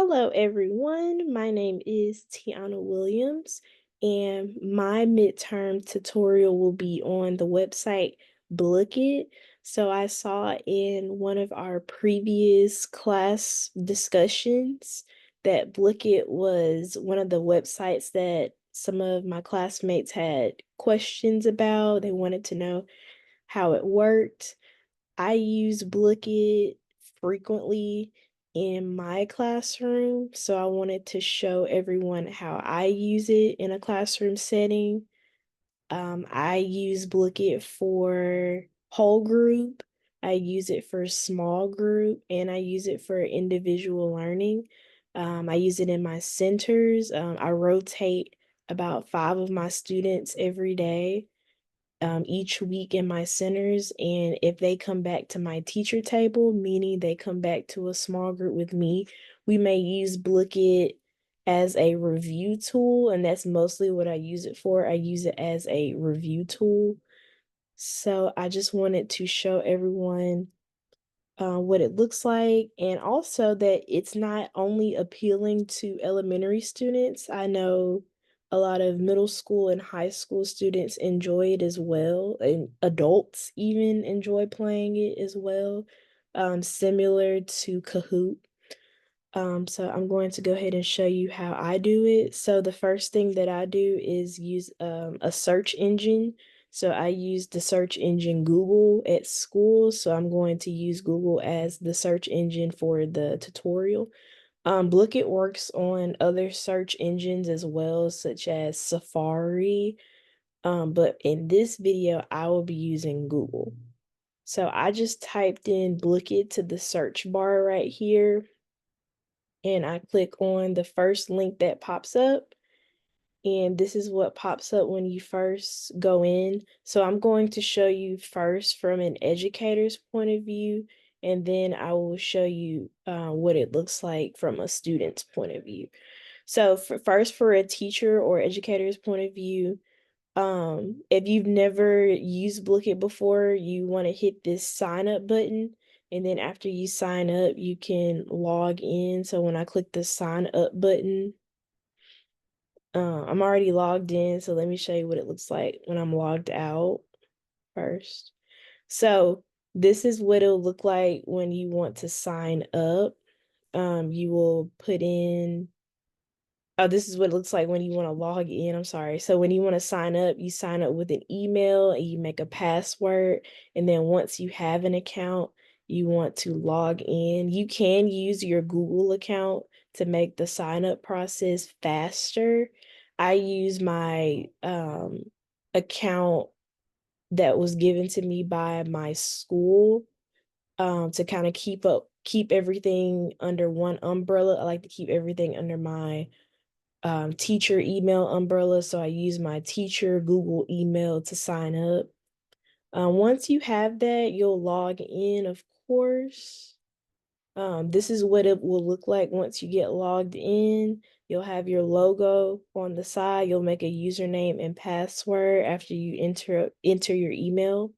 Hello, everyone. My name is Tiana Williams, and my midterm tutorial will be on the website Blooket. So I saw in one of our previous class discussions that Blooket was one of the websites that some of my classmates had questions about. They wanted to know how it worked. I use Blooket frequently in my classroom, so I wanted to show everyone how I use it in a classroom setting. I use Blooket for whole group, I use it for small group, and I use it for individual learning. I use it in my centers. I rotate about 5 of my students every day, each week in my centers. And if they come back to my teacher table, meaning they come back to a small group with me, we may use Blooket as a review tool. And that's mostly what I use it for. I use it as a review tool. So I just wanted to show everyone what it looks like, and also that it's not only appealing to elementary students. I know a lot of middle school and high school students enjoy it as well, and adults even enjoy playing it as well, similar to Kahoot. So I'm going to go ahead and show you how I do it. So the first thing that I do is use a search engine. So I use the search engine Google at school. So I'm going to use Google as the search engine for the tutorial. Blooket works on other search engines as well, such as Safari. But in this video, I will be using Google. So I just typed in Blooket to the search bar right here, and I click on the first link that pops up. And this is what pops up when you first go in. So I'm going to show you first from an educator's point of view, and then I will show you what it looks like from a student's point of view. So first, for a teacher or educator's point of view, if you've never used Blooket before, you want to hit this sign up button. And then after you sign up, you can log in. So when I click the sign up button, I'm already logged in. So let me show you what it looks like when I'm logged out first. So this is what it'll look like when you want to sign up. You will put in Oh, this is what it looks like when you want to log in. I'm sorry. So when you want to sign up, you sign up with an email and you make a password. And then once you have an account, you want to log in. You can use your Google account to make the sign up process faster. I use my account that was given to me by my school, to kind of keep everything under one umbrella. I like to keep everything under my teacher email umbrella. So I use my teacher Google email to sign up. Once you have that, you'll log in, of course. This is what it will look like once you get logged in. You'll have your logo on the side. You'll make a username and password after you enter your email.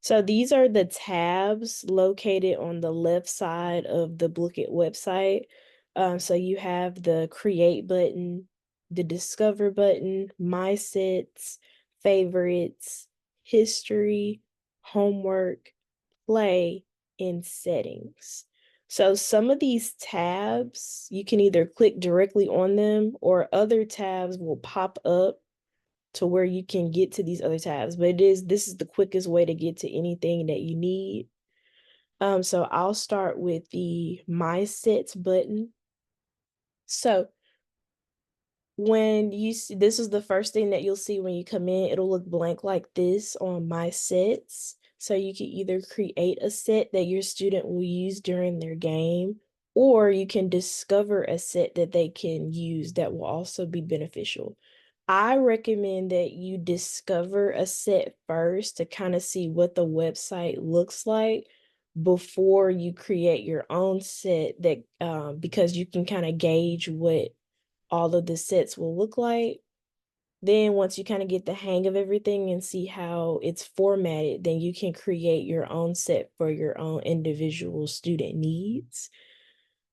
So these are the tabs located on the left side of the Blooket website. So you have the create button, the discover button, my sets, favorites, history, homework, play, and settings. So some of these tabs, you can either click directly on them, or other tabs will pop up to where you can get to these other tabs. But this is the quickest way to get to anything that you need. So I'll start with the My Sets button. So when you see, this is the first thing that you'll see when you come in. It'll look blank like this on My Sets. So you can either create a set that your student will use during their game, or you can discover a set that they can use that will also be beneficial. I recommend that you discover a set first to kind of see what the website looks like before you create your own set, that because you can kind of gauge what all of the sets will look like. Then once you kind of get the hang of everything and see how it's formatted, then you can create your own set for your own individual student needs.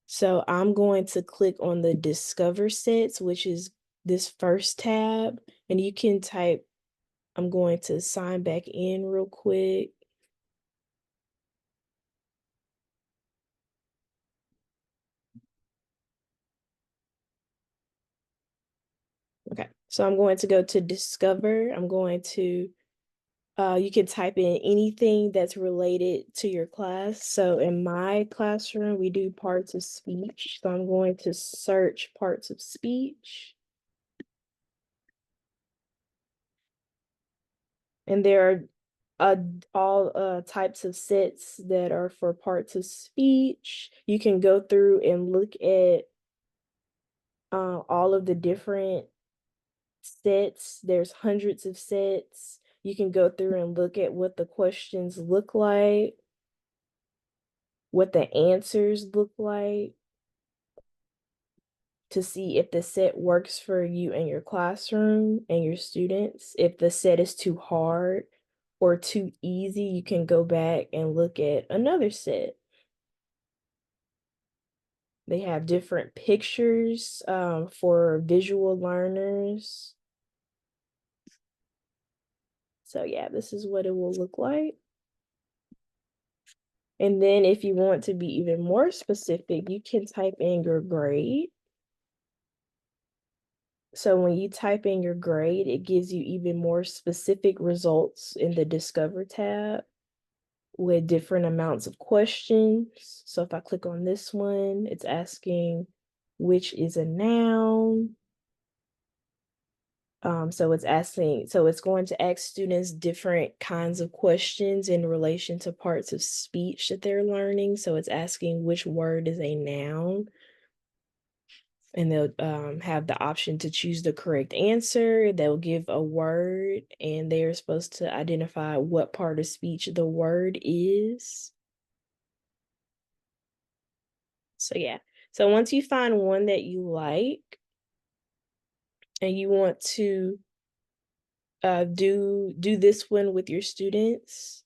So I'm going to click on the Discover Sets, which is this first tab, and you can type, I'm going to sign back in real quick. Okay, so I'm going to go to Discover. I'm going to, you can type in anything that's related to your class. So in my classroom, we do parts of speech. So I'm going to search parts of speech. And there are all types of sets that are for parts of speech. You can go through and look at all of the different sets. There's hundreds of sets. You can go through and look at what the questions look like, what the answers look like, to see if the set works for you and your classroom and your students. If the set is too hard or too easy, you can go back and look at another set. They have different pictures for visual learners. So yeah, this is what it will look like. And then if you want to be even more specific, you can type in your grade. So when you type in your grade, it gives you even more specific results in the Discover tab with different amounts of questions. So if I click on this one, it's asking which is a noun. So it's going to ask students different kinds of questions in relation to parts of speech that they're learning. So it's asking which word is a noun, and they'll have the option to choose the correct answer. They'll give a word, and they're supposed to identify what part of speech the word is. So yeah. So once you find one that you like and you want to do this one with your students,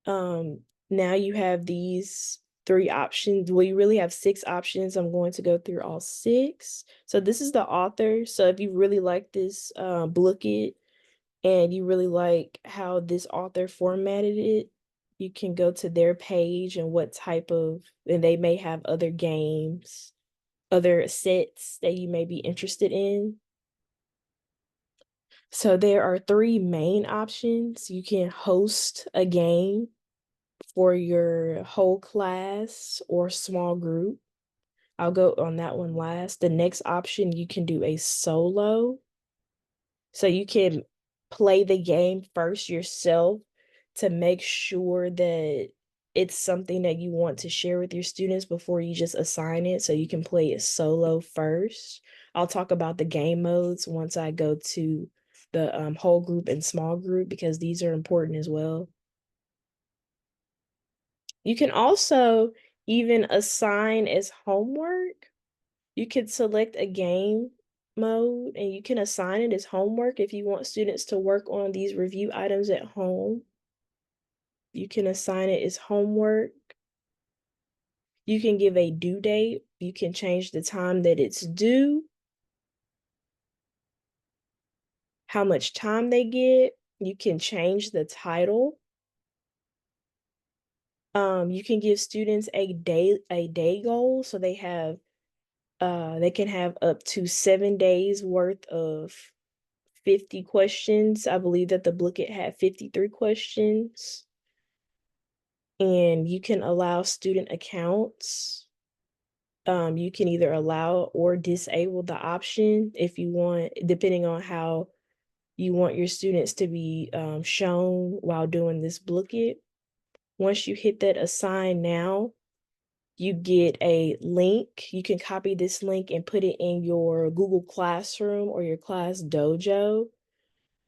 now you have these 3 options. Well, you really have 6 options. I'm going to go through all 6. So this is the author. So if you really like this Blooket and you really like how this author formatted it, you can go to their page and and they may have other games, other sets that you may be interested in. So there are 3 main options. You can host a game for your whole class or small group. I'll go on that one last. The next option, you can do a solo. So you can play the game first yourself to make sure that it's something that you want to share with your students before you just assign it. So you can play it solo first. I'll talk about the game modes once I go to the whole group and small group, because these are important as well. You can also even assign as homework. You could select a game mode and you can assign it as homework if you want students to work on these review items at home. You can assign it as homework. You can give a due date. You can change the time that it's due, how much time they get. You can change the title. You can give students a day goal, so they can have up to 7 days worth of 50 questions. I believe that the Blooket had 53 questions. And you can allow student accounts. You can either allow or disable the option if you want, depending on how you want your students to be shown while doing this Blooket. Once you hit that assign now, you get a link. You can copy this link and put it in your Google Classroom or your class dojo.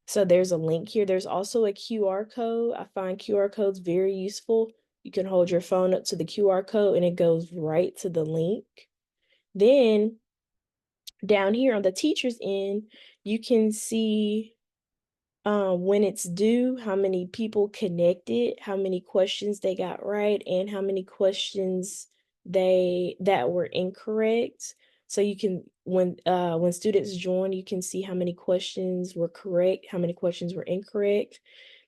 So there's a link here. There's also a QR code. I find QR codes very useful. You can hold your phone up to the QR code and it goes right to the link. Then down here on the teacher's end, you can see when it's due, how many people connected, how many questions they got right, and how many questions that were incorrect. So you can when students join, you can see how many questions were correct, how many questions were incorrect.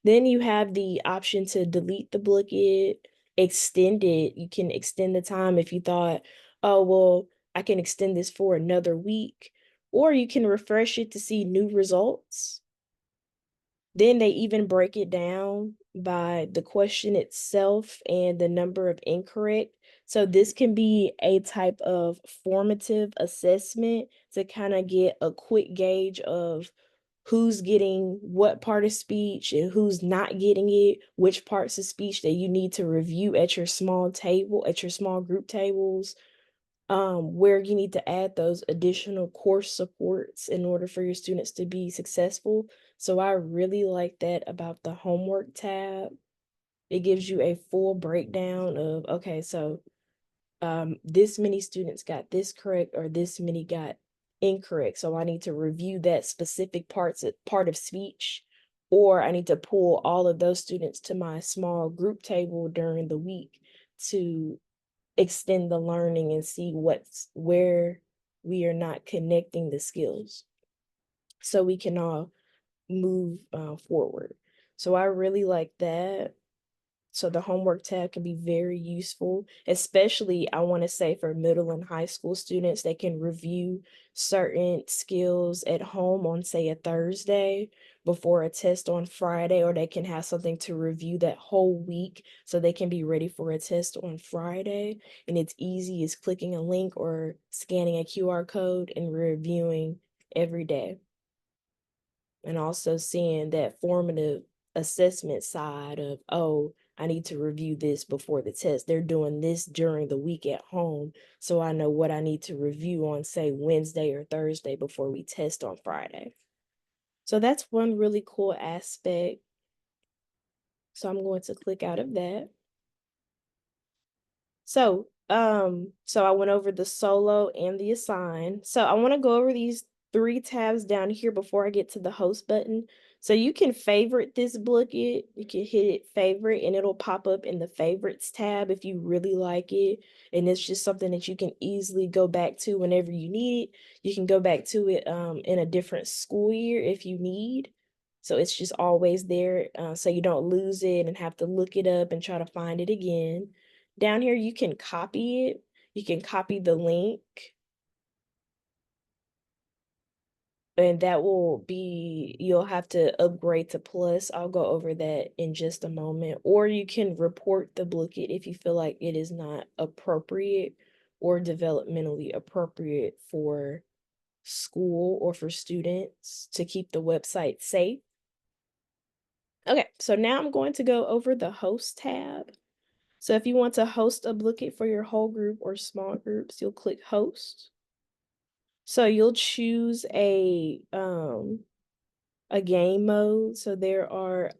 Then you have the option to delete the Blooket, extend it. You can extend the time if you thought, oh, well, I can extend this for another week, or you can refresh it to see new results. Then they even break it down by the question itself and the number of incorrect. So this can be a type of formative assessment to kind of get a quick gauge of who's getting what part of speech and who's not getting it, which parts of speech that you need to review at your small table, at your small group tables, where you need to add those additional course supports in order for your students to be successful. So I really like that about the homework tab. It gives you a full breakdown of, okay, so this many students got this correct or this many got incorrect. So I need to review that specific part of speech, or I need to pull all of those students to my small group table during the week to extend the learning and see where we are not connecting the skills so we can all move forward. So I really like that. So the homework tab can be very useful, especially I want to say for middle and high school students, they can review certain skills at home on, say, a Thursday before a test on Friday, or they can have something to review that whole week so they can be ready for a test on Friday. And it's easy as clicking a link or scanning a QR code and reviewing every day. And also seeing that formative assessment side of, oh, I need to review this before the test. They're doing this during the week at home, so I know what I need to review on, say, Wednesday or Thursday before we test on Friday. So that's one really cool aspect. So I'm going to click out of that. So I went over the solo and the assign. So I want to go over these 3 tabs down here before I get to the host button. So you can favorite this Blooket. You can hit it favorite and it'll pop up in the favorites tab if you really like it. And it's just something that you can easily go back to whenever you need it. You can go back to it in a different school year if you need. So it's just always there, so you don't lose it and have to look it up and try to find it again. Down here, you can copy it. You can copy the link, and that will be, you'll have to upgrade to plus. I'll go over that in just a moment. Or you can report the Blooket if you feel like it is not appropriate or developmentally appropriate for school or for students to keep the website safe. Okay, so now I'm going to go over the host tab. So if you want to host a Blooket for your whole group or small groups, you'll click host. So you'll choose a game mode. So there are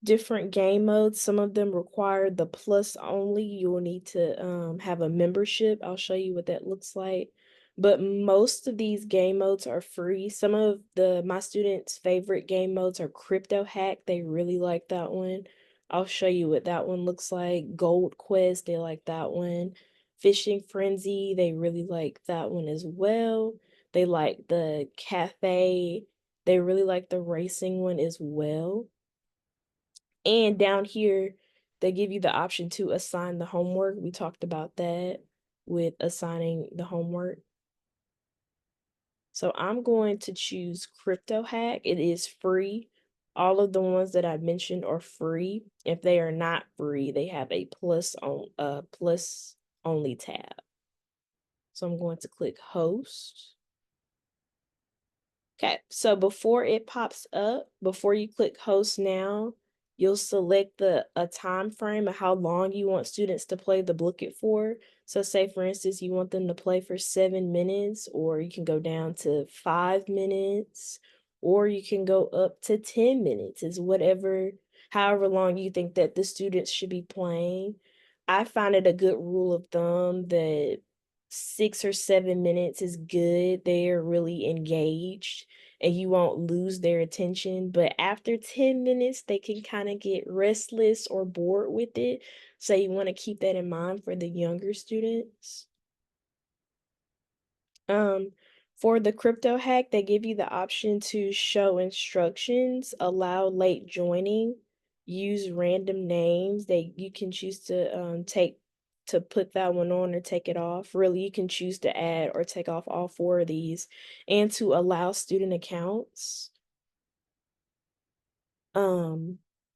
different game modes. Some of them require the plus only. You will need to have a membership. I'll show you what that looks like. But most of these game modes are free. Some of my students' favorite game modes are Crypto Hack. They really like that one. I'll show you what that one looks like. Gold Quest, they like that one. Fishing Frenzy, they really like that one as well. They like the cafe. They really like the racing one as well. And down here, they give you the option to assign the homework. We talked about that with assigning the homework. So I'm going to choose Crypto Hack. It is free. All of the ones that I mentioned are free. If they are not free, they have a plus only tab. So I'm going to click host. Okay, so before it pops up, before you click host now, you'll select a time frame of how long you want students to play the Blooket for. So say, for instance, you want them to play for 7 minutes, or you can go down to 5 minutes, or you can go up to 10 minutes. Is however long you think that the students should be playing. I find it a good rule of thumb that 6 or 7 minutes is good. They are really engaged and you won't lose their attention. But after 10 minutes, they can kind of get restless or bored with it. So you want to keep that in mind for the younger students. For the crypto hack, they give you the option to show instructions, allow late joining, use random names. You can choose to put that one on or take it off. Really, you can choose to add or take off all four of these, and to allow student accounts.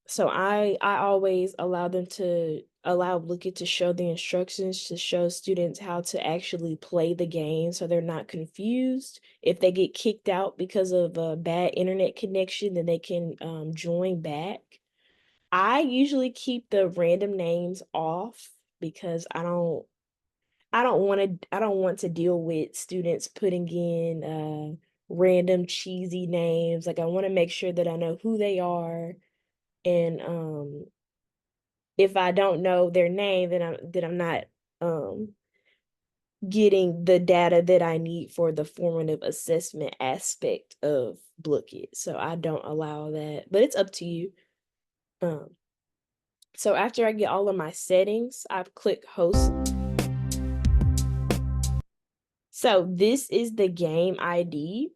So I always allow Blooket to show the instructions, to show students how to actually play the game so they're not confused. If they get kicked out because of a bad internet connection, then they can join back. I usually keep the random names off because I don't want to deal with students putting in random cheesy names. Like, I want to make sure that I know who they are, and if I don't know their name, then I'm not getting the data that I need for the formative assessment aspect of Blooket. So I don't allow that, but it's up to you. So after I get all of my settings, I click host. So this is the game ID.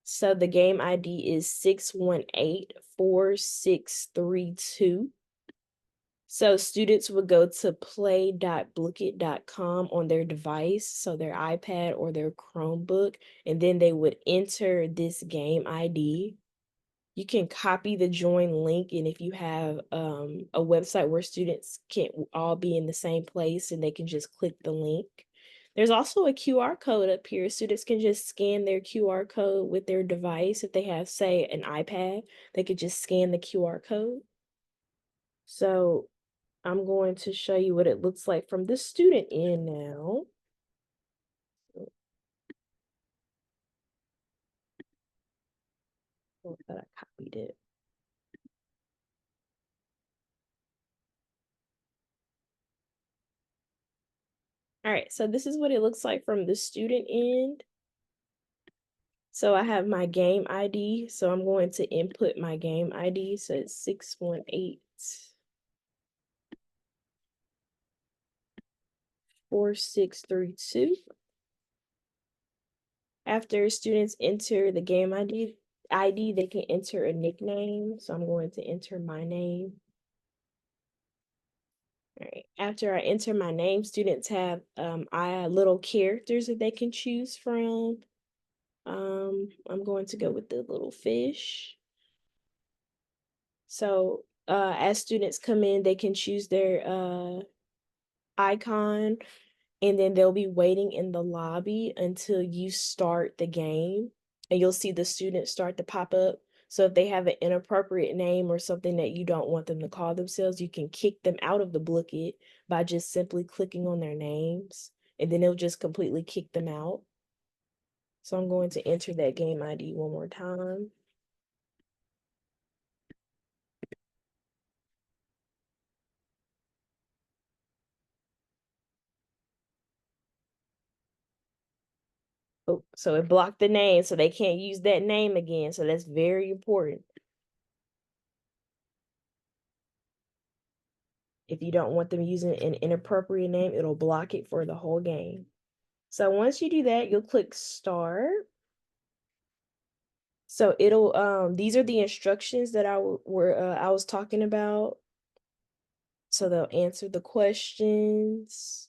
So the game ID is 6184632. So students would go to play.blooket.com on their device, so their iPad or their Chromebook, and then they would enter this game ID. You can copy the join link, and if you have a website where students can all be in the same place and they can just click the link. There's also a QR code up here. Students can just scan their QR code with their device. If they have, say, an iPad, they could just scan the QR code. So I'm going to show you what it looks like from the student end now. Oh, I thought I copied it. All right, so this is what it looks like from the student end. So I have my game ID, so I'm going to input my game ID. So it's 6184632. After students enter the game ID, they can enter a nickname. So I'm going to enter my name. All right. After I enter my name, students have little characters that they can choose from. I'm going to go with the little fish. So as students come in, they can choose their icon, and then they'll be waiting in the lobby until you start the game, and you'll see the students start to pop up. So if they have an inappropriate name or something that you don't want them to call themselves, you can kick them out of the Blooket by just simply clicking on their names, and then it'll just completely kick them out. So I'm going to enter that game ID one more time. Oh, so it blocked the name, so they can't use that name again. So that's very important. If you don't want them using an inappropriate name, it'll block it for the whole game. So once you do that, you'll click start. So it'll these are the instructions that I was talking about. So they'll answer the questions.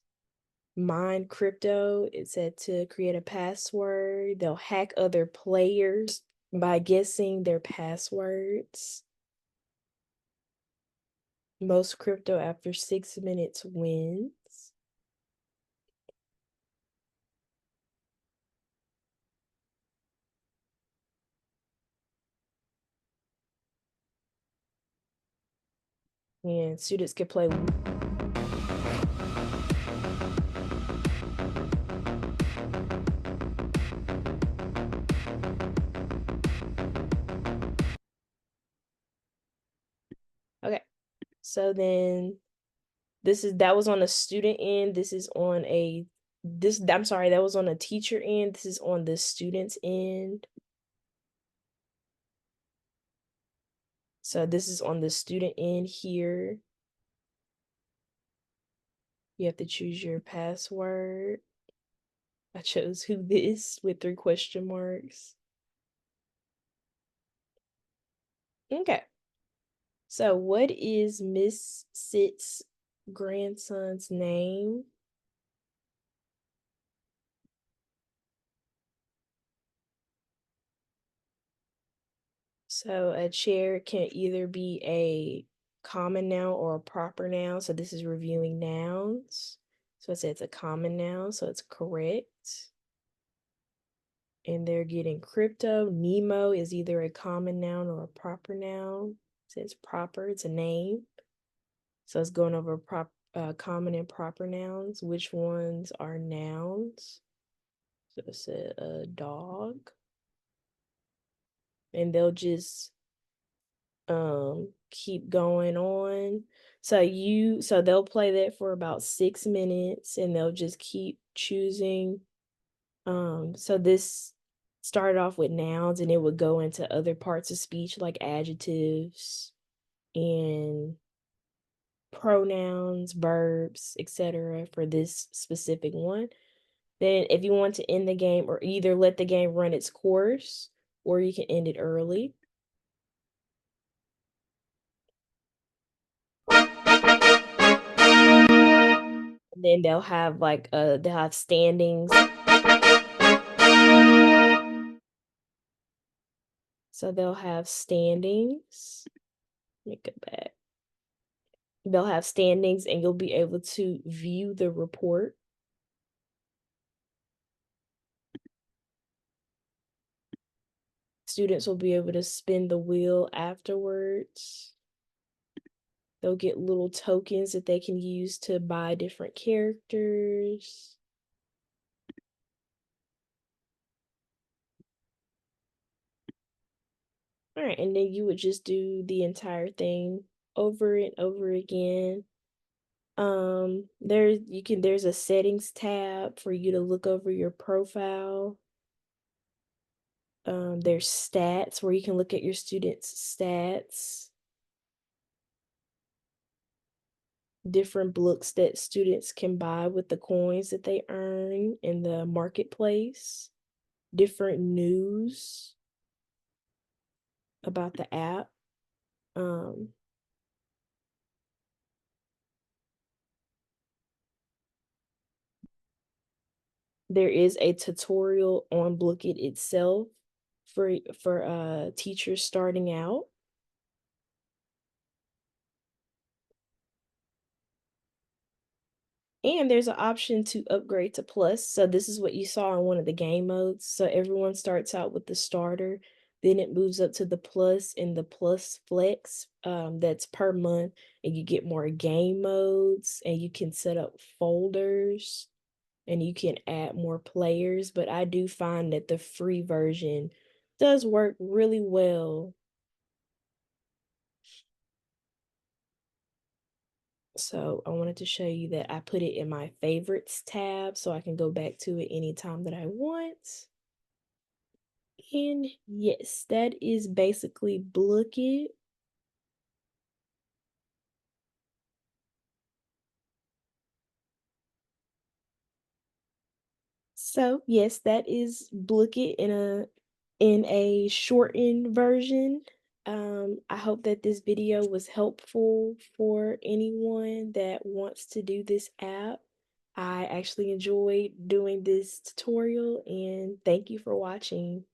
Mine crypto, it said to create a password. They'll hack other players by guessing their passwords. Most crypto after 6 minutes wins. And students can play. Okay, so then that was on a student end. This is on I'm sorry, that was on a teacher end. This is on the student's end. So this is on the student end here. You have to choose your password. I chose who this with 3 question marks. Okay. So what is Miss Sit's grandson's name? So a chair can either be a common noun or a proper noun. So this is reviewing nouns. So it says it's a common noun, so it's correct. And they're getting crypto. Nemo is either a common noun or a proper noun. It says proper, it's a name. So it's going over common and proper nouns. Which ones are nouns? So it said a dog. And they'll just keep going on. So they'll play that for about 6 minutes and they'll just keep choosing. So this started off with nouns and it would go into other parts of speech like adjectives and pronouns, verbs, etc. for this specific one. Then if you want to end the game or either let the game run its course or you can end it early. And then they'll have they'll have standings. So they'll have standings. Let me go back. They'll have standings and you'll be able to view the report. Students will be able to spin the wheel afterwards. They'll get little tokens that they can use to buy different characters. All right, and then you would just do the entire thing over and over again. There's a settings tab for you to look over your profile. There's stats where you can look at your students' stats. Different books that students can buy with the coins that they earn in the marketplace. Different news about the app. There is a tutorial on Blooket itself for teachers starting out. And there's an option to upgrade to plus. So this is what you saw in one of the game modes. So everyone starts out with the starter, then it moves up to the plus and the plus flex. That's per month, and you get more game modes, and you can set up folders, and you can add more players. But I do find that the free version does work really well. So I wanted to show you that I put it in my favorites tab so I can go back to it anytime that I want. And yes, that is basically Blooket. So yes, that is Blooket in a shortened version. I hope that this video was helpful for anyone that wants to do this app. I actually enjoyed doing this tutorial and thank you for watching.